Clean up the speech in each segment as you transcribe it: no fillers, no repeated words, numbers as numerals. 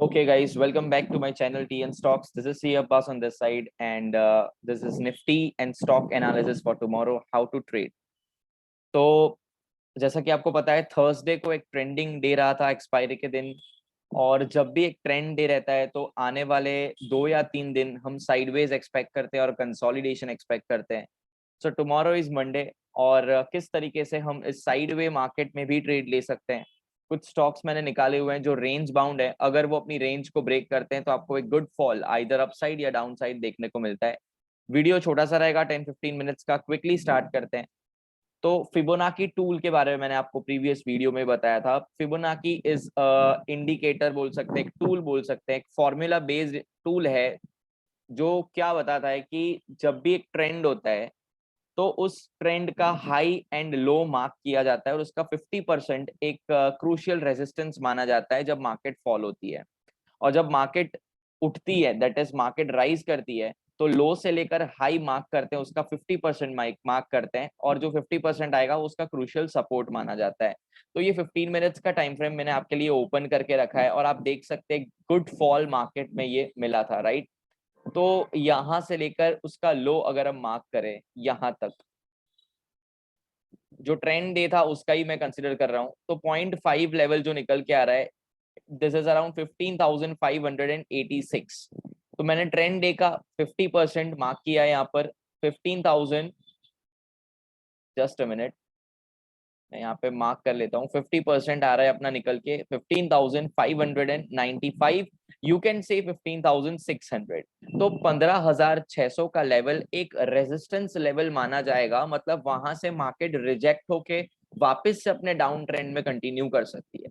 Okay, guys, welcome back to my channel TN Stocks. This is C Abbas on this side, and this is Nifty and stock analysis for tomorrow. How to trade. तो जैसा कि आपको पता है, Thursday को एक trending day रहा था एक्सपायरी के दिन, और जब भी एक ट्रेंड डे रहता है तो आने वाले 2 या 3 दिन हम साइडवेज एक्सपेक्ट करते हैं और कंसोलिडेशन एक्सपेक्ट करते हैं. सो टुमारो इज मंडे, और किस तरीके से हम इस साइडवे मार्केट में भी ट्रेड ले सकते हैं. कुछ स्टॉक्स मैंने निकाले हुए हैं जो रेंज बाउंड है. अगर वो अपनी रेंज को ब्रेक करते हैं तो आपको एक गुड फॉल आइदर अपसाइड या डाउन साइड देखने को मिलता है. वीडियो छोटा सा रहेगा, 10-15 मिनट्स का. क्विकली स्टार्ट करते हैं. तो फिबोनाकी टूल के बारे में मैंने आपको प्रीवियस वीडियो में बताया था. फिबोनाकी इज इंडिकेटर बोल सकते हैं, एक टूल बोल सकते हैं, एक फॉर्मूला बेस्ड टूल है जो क्या बताता है कि जब भी एक ट्रेंड होता है तो उस ट्रेंड का हाई एंड लो मार्क किया जाता है, और उसका 50% एक क्रूशियल रेजिस्टेंस माना जाता है जब मार्केट फॉल होती है. और जब मार्केट उठती है, दैट इज मार्केट राइज करती है, तो लो से लेकर हाई मार्क करते हैं, उसका 50% मार्क करते हैं, और जो 50% आएगा उसका क्रूशियल सपोर्ट माना जाता है. तो ये 15 मिनट्स का टाइम फ्रेम मैंने आपके लिए ओपन करके रखा है, और आप देख सकते हैं गुड फॉल मार्केट में ये मिला था, राइट. तो यहां से लेकर उसका लो अगर हम मार्क करें यहां तक, जो ट्रेंड डे था उसका ही मैं कंसिडर कर रहा हूं, तो 0.5 लेवल जो निकल के आ रहा है, दिस इज अराउंड 15,586. तो मैंने ट्रेंड डे का 50% मार्क किया है यहाँ पर. 15,000, जस्ट अ मिनट, मैं यहाँ पे मार्क कर लेता हूँ. 50% आ रहा है अपना निकल के 15,595. You can say 15,600. तो 15,600 का लेवल एक रेजिस्टेंस लेवल माना जाएगा. मतलब वहां से मार्केट रिजेक्ट होके वापस से अपने डाउन ट्रेंड में कंटिन्यू कर सकती है.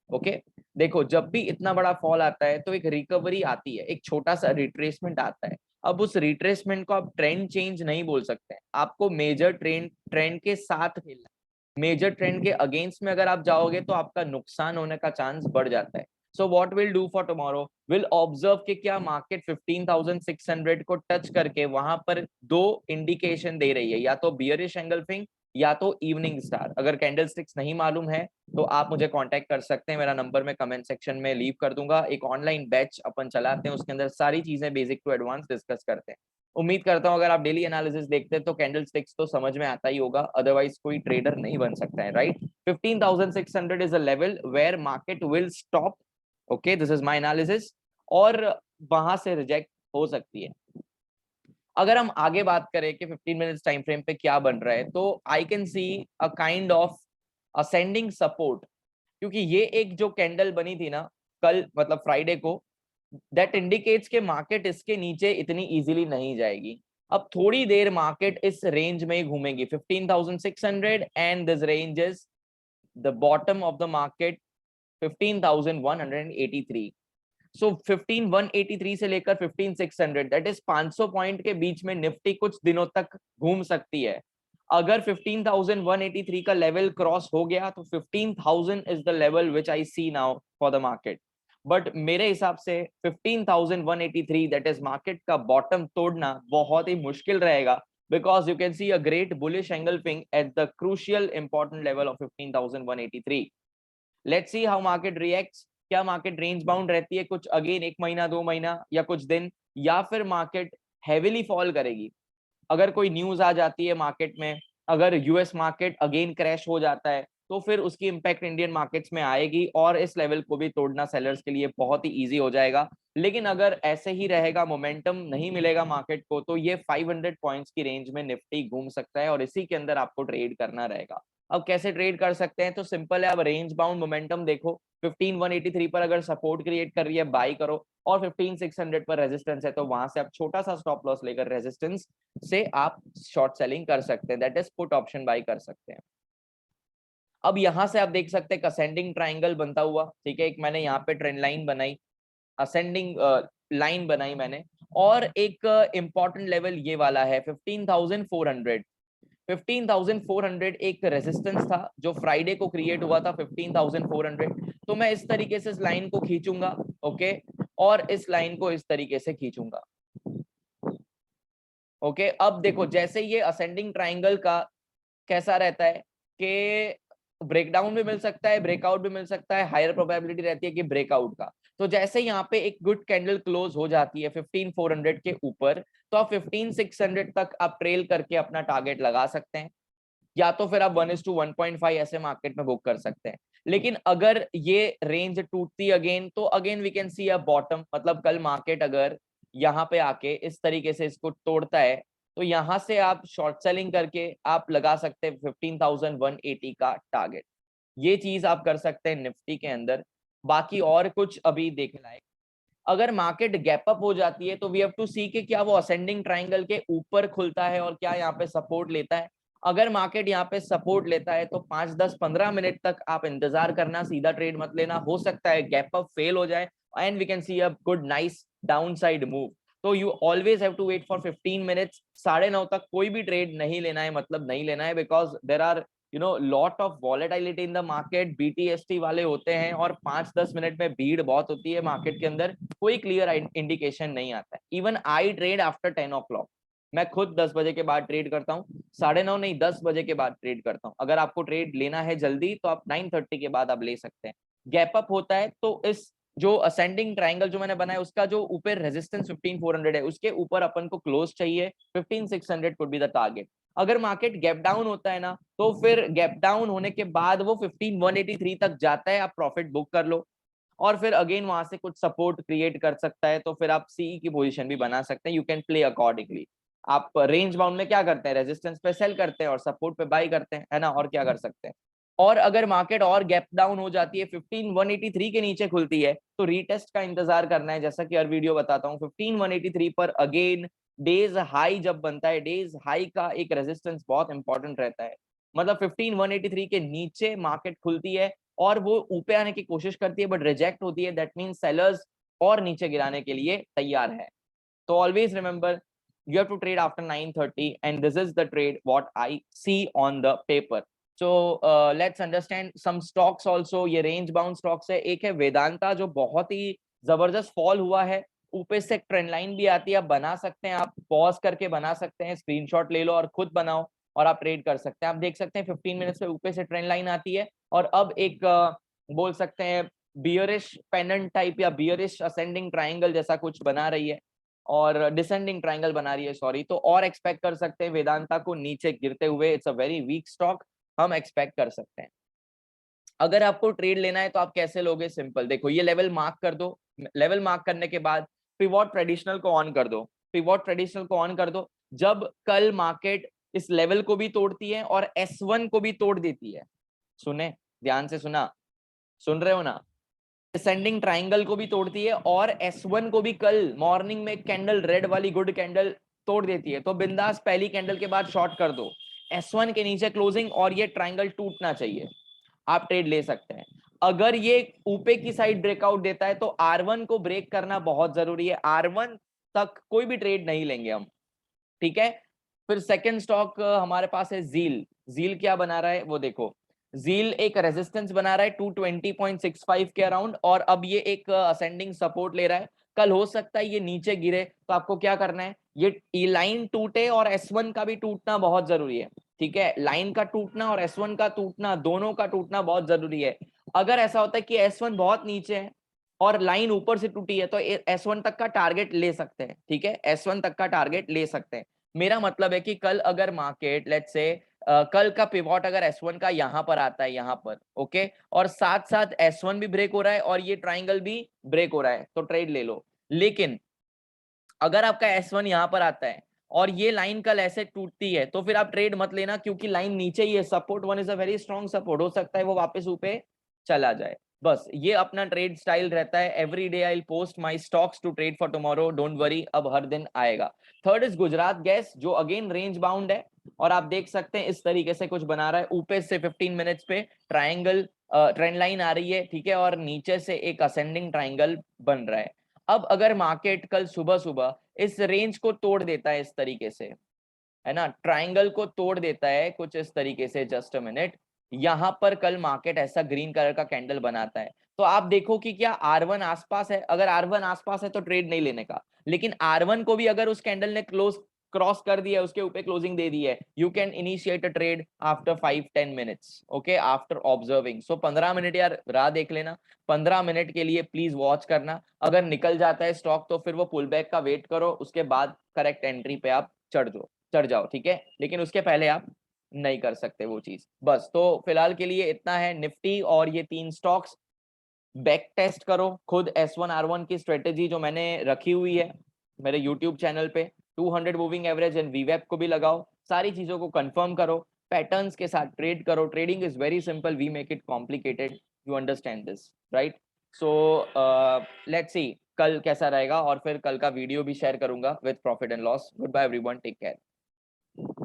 ओके, देखो जब भी इतना बड़ा फॉल आता है तो एक रिकवरी आती है, एक छोटा सा रिट्रेसमेंट आता है. अब उस रिट्रेसमेंट को आप ट्रेंड चेंज नहीं बोल सकते, आपको मेजर ट्रेंड के साथ खेलना. मेजर ट्रेंड के अगेंस्ट में अगर आप जाओगे तो आपका नुकसान होने का चांस बढ़ जाता है. So what will do for tomorrow, will observe कि क्या मार्केट 15,600 को टच करके वहां पर दो इंडिकेशन दे रही है, या तो बियरिश एंगल्फिंग या तो इवनिंग स्टार. अगर कैंडल स्टिक्स नहीं मालूम है तो आप मुझे कांटेक्ट कर सकते हैं, मेरा नंबर मैं कमेंट सेक्शन में लीव कर दूंगा. एक ऑनलाइन बैच अपन चलाते हैं, उसके अंदर सारी चीजें बेसिक टू एडवांस डिस्कस करते हैं. उम्मीद करता हूं अगर आप डेली एनालिसिस देखते हैं तो कैंडल स्टिक्स तो समझ में आता ही होगा, अदरवाइज कोई ट्रेडर नहीं बन सकता है, right. 15,600 is a level where market will stop. Okay, this is my analysis. और वहां से रिजेक्ट हो सकती है. अगर हम आगे बात करें कि 15 मिनट्स टाइम फ्रेम पे क्या बन रहा है, तो I can see a kind of ascending support. क्योंकि ये एक जो कैंडल बनी थी ना कल, मतलब फ्राइडे को, दैट इंडिकेट्स के मार्केट इसके नीचे इतनी इजीली नहीं जाएगी. अब थोड़ी देर मार्केट इस रेंज में ही घूमेगी, 15,600, and this range is the bottom of the market, 15,183. सो 15,183 से लेकर 15,600, दैट इज 500 पॉइंट के बीच में निफ्टी कुछ दिनों तक घूम सकती है. अगर 15,183 का लेवल क्रॉस हो गया तो 15,000 is the level which I see now for the market. But मेरे हिसाब से 15,183, दैट इज मार्केट का बॉटम तोड़ना बहुत ही मुश्किल रहेगा, because you can see a great bullish engulfing at the crucial important level of 15,183. Let's see how market reacts. क्या market range bound रहती है कुछ अगेन 1 महीना 2 महीना या कुछ दिन, या फिर मार्केट हैवीली फॉल करेगी. अगर कोई न्यूज आ जाती है मार्केट में, अगर यूएस मार्केट अगेन क्रैश हो जाता है, तो फिर उसकी इंपैक्ट इंडियन मार्केट्स में आएगी, और इस लेवल को भी तोड़ना सेलर्स के लिए बहुत ही इजी हो जाएगा. लेकिन अगर ऐसे ही रहेगा, मोमेंटम नहीं मिलेगा मार्केट को, तो ये 500 पॉइंट्स की रेंज में निफ्टी घूम सकता है, और इसी के अंदर आपको ट्रेड करना रहेगा. अब कैसे ट्रेड कर सकते हैं, तो सिंपल है. अब रेंज बाउंड मोमेंटम देखो, 15,183 पर अगर सपोर्ट क्रिएट कर रही है बाई करो, और 15,600 पर रेजिस्टेंस है तो वहां से आप छोटा सा स्टॉप लॉस लेकर रेजिस्टेंस से आप शॉर्ट सेलिंग कर सकते हैं, that is put option buy कर सकते हैं. अब यहां से आप देख सकते हैं असेंडिंग ट्राइंगल बनता हुआ, ठीक है. एक मैंने यहाँ पे ट्रेंड लाइन बनाई, असेंडिंग लाइन बनाई मैंने, और एक इंपॉर्टेंट लेवल ये वाला है 15,400. 15,400 एक रेजिस्टेंस था जो फ्राइडे को क्रिएट हुआ था, 15,400. तो मैं इस तरीके से इस लाइन को खींचूंगा, ओके, और इस लाइन को इस तरीके से खींचूंगा. ओके, अब देखो जैसे ये असेंडिंग ट्राइंगल का कैसा रहता है कि ब्रेकडाउन भी मिल सकता है, ब्रेकआउट भी मिल सकता है, हायर प्रोबेबिलिटी रहती है कि ब्रेकआउट का। तो जैसे यहाँ पे एक गुड कैंडल क्लोज हो जाती है 15400 के ऊपर, तो आप 15600 तक आप ट्रेल करके अपना टारगेट लगा सकते हैं, या तो फिर आप 1:1.5 ऐसे मार्केट में बुक कर सकते हैं। लेकिन अगर ये रेंज टूटती अगेन, तो again we can see a bottom, मतलब कल मार्केट अगर यहाँ पे आके इस तरीके से इसको तोड़ता है, तो यहाँ से आप शॉर्ट सेलिंग करके आप लगा सकते हैं 15,180 का टारगेट। ये चीज आप कर सकते हैं निफ्टी के अंदर। बाकी और कुछ अभी देखना है, अगर मार्केट गैप अप हो जाती है तो वी हैव टू सी कि क्या वो असेंडिंग ट्रायंगल के ऊपर खुलता है और क्या यहाँ पे सपोर्ट लेता है। अगर मार्केट यहाँ पे सपोर्ट लेता है तो 5-10-15 मिनट तक आप इंतजार करना, सीधा ट्रेड मत लेना, हो सकता है गैप अप फेल हो जाए and we can see a good nice downside move. तो you always have to wait for 15 minutes. 9:30 तक कोई भी ट्रेड नहीं लेना है, मतलब नहीं लेना है, because there are lot of volatility in the market, BTST वाले होते हैं और 5-10 मिनट में भीड़ बहुत होती है मार्केट के अंदर, कोई क्लियर इंडिकेशन नहीं आता है। Even I trade after 10 o'clock, मैं खुद 10 बजे के बाद ट्रेड करता हूँ, 9:30 नहीं 10 बजे के बाद ट्रेड करता हूँ। अगर आपको ट्रेड लेना है जल्दी तो आप 9:30 के बाद आप ले सकते हैं। गैप अप होता है तो इस जो असेंडिंग ट्राइंगल जो मैंने बनाया उसका जो ऊपर रेजिस्टेंस 15400 है उसके ऊपर अपन को क्लोज चाहिए, 15600 कुड बी द टारगेट। अगर मार्केट गैप डाउन होता है ना, तो फिर गैप डाउन होने के बाद वो 15183 तक जाता है, आप प्रॉफिट बुक कर लो, और फिर अगेन वहां से कुछ सपोर्ट क्रिएट कर सकता है, तो फिर आप सीई की पोजीशन भी बना सकते हैं। You can play accordingly. आप रेंज बाउंड में क्या करते हैं, रेजिस्टेंस पे सेल करते हैं और सपोर्ट पे बाई करते हैं, है ना, और क्या कर सकते हैं। और अगर मार्केट और गैप डाउन हो जाती है, 15183 के नीचे खुलती है, तो रीटेस्ट का इंतजार करना है, जैसा कि हर वीडियो बताता हूँ। 15183 पर अगेन डेज हाई जब बनता है, डेज हाई का एक रेजिस्टेंस बहुत इंपॉर्टेंट रहता है, मतलब 15183 के नीचे मार्केट खुलती है और वो ऊपर आने की कोशिश करती है बट रिजेक्ट होती है, दैट मींस सेलर्स और नीचे गिराने के लिए तैयार है। तो always remember, you have to trade after 9:30 and this is the trade what I see on the paper. So let's understand some stocks also. ये range bound stocks है। एक है वेदांता जो बहुत ही जबरदस्त फॉल हुआ है, ऊपर से ट्रेंड लाइन भी आती है, आप बना सकते हैं, आप पॉज करके बना सकते हैं, स्क्रीनशॉट ले लो और खुद बनाओ और आप ट्रेड कर सकते हैं। आप देख सकते हैं 15 मिनट्स पे ऊपर से ट्रेंड लाइन आती है और अब एक बोल सकते हैं बियरिश पेंडेंट टाइप या बियरिश असेंडिंग ट्राइंगल जैसा कुछ बना रही है और डिसेंडिंग ट्राइंगल बना रही है, सॉरी। तो और एक्सपेक्ट कर सकते हैं वेदांता को नीचे गिरते हुए, it's a very weak stock, हम एक्सपेक्ट कर सकते हैं। अगर आपको ट्रेड लेना है तो आप कैसे लोगे, सिंपल, देखो ये लेवल मार्क कर दो, लेवल मार्क करने के बाद पिवॉट ट्रेडिशनल को ऑन कर दो, पिवॉट ट्रेडिशनल को ऑन कर दो। जब कल मार्केट इस लेवल को भी तोड़ती है और S1 को भी तोड़ देती है, सुने, ध्यान से सुना, सुन रहे हो ना, डिसेंडिंग ट्राइंगल को भी तोड़ती है और S1 को भी कल मॉर्निंग में कैंडल रेड वाली गुड कैंडल तोड़ देती है, तो बिंदास पहली कैंडल के बाद शॉर्ट कर दो, S1 के नीचे क्लोजिंग और ये ट्राइंगल टूटना चाहिए, आप ट्रेड ले सकते हैं। अगर ये ऊपर की साइड ब्रेकआउट देता है तो R1 को ब्रेक करना बहुत जरूरी है, R1 तक कोई भी ट्रेड नहीं लेंगे हम, ठीक है। फिर सेकंड स्टॉक हमारे पास है जील। जील क्या बना रहा है वो देखो, जील एक रेजिस्टेंस बना रहा है 220.65 के अराउंड और अब ये एक असेंडिंग सपोर्ट ले रहा है। कल हो सकता है ये नीचे गिरे, तो आपको क्या करना है, ये लाइन टूटे और S1 का भी टूटना बहुत जरूरी है, ठीक है। लाइन का टूटना और S1 का टूटना, दोनों का टूटना बहुत जरूरी है। अगर ऐसा होता है कि S1 बहुत नीचे है और लाइन ऊपर से टूटी है तो S1 तक का टारगेट ले सकते हैं, ठीक है, S1 तक का टारगेट ले सकते हैं। मेरा मतलब है कि कल अगर मार्केट लेट्स से कल का पिवॉट अगर S1 का यहां पर आता है, यहां पर, ओके, और साथ साथ S1 भी ब्रेक हो रहा है और ये ट्राइंगल भी ब्रेक हो रहा है, तो ट्रेड ले लो। लेकिन अगर आपका S1 यहां पर आता है और ये लाइन कल ऐसे टूटती है तो फिर आप ट्रेड मत लेना, क्योंकि लाइन नीचे ही है, support one is a very strong support, हो सकता है वो वापस ऊपर चला जाए। बस ये अपना ट्रेड स्टाइल रहता है। Every day I post my stocks to trade for tomorrow, don't worry, अब हर दिन आएगा। थर्ड इज गुजरात गैस, जो अगेन रेंज बाउंड है और आप देख सकते हैं इस तरीके से कुछ बना रहा है, ऊपर से 15 मिनट्स पे ट्राइंगल ट्रेंड लाइन आ रही है, ठीक है, और नीचे से एक असेंडिंग ट्राइंगल बन रहा है। अब अगर मार्केट कल सुबह सुबह इस रेंज को तोड़ देता है इस तरीके से, है ना, ट्राइंगल को तोड़ देता है कुछ इस तरीके से, जस्ट अ मिनट, यहां पर कल मार्केट ऐसा ग्रीन कलर का कैंडल बनाता है, तो आप देखो कि क्या R1 आसपास है। अगर R1 आसपास है तो ट्रेड नहीं लेने का, लेकिन R1 को भी अगर उस कैंडल ने क्रॉस कर दिया, उसके ऊपर क्लोजिंग दे दी है, you can initiate a trade after 5-10 minutes, okay, after observing. So 15 minute यार राह देख लेना, 15 मिनट के लिए प्लीज वॉच करना। अगर निकल जाता है स्टॉक तो फिर वो पुल बैक का वेट करो, उसके बाद करेक्ट एंट्री पे आप चढ़ जाओ, ठीक है, लेकिन उसके पहले आप नहीं कर सकते वो चीज। बस तो फिलहाल के लिए इतना है निफ्टी और ये 3 स्टॉक्स। बैक टेस्ट करो खुद S1R1 की स्ट्रेटेजी जो मैंने रखी हुई है मेरे यूट्यूब चैनल पे, 200 मूविंग एवरेज एंड वीवेप को भी लगाओ, सारी चीजों को कंफर्म करो, पैटर्न्स के साथ ट्रेड करो। Trading is very simple, we make it complicated, you understand this, right? So let's see कल कैसा रहेगा, और फिर कल का वीडियो भी शेयर करूंगा with profit and loss. Goodbye everyone, take care.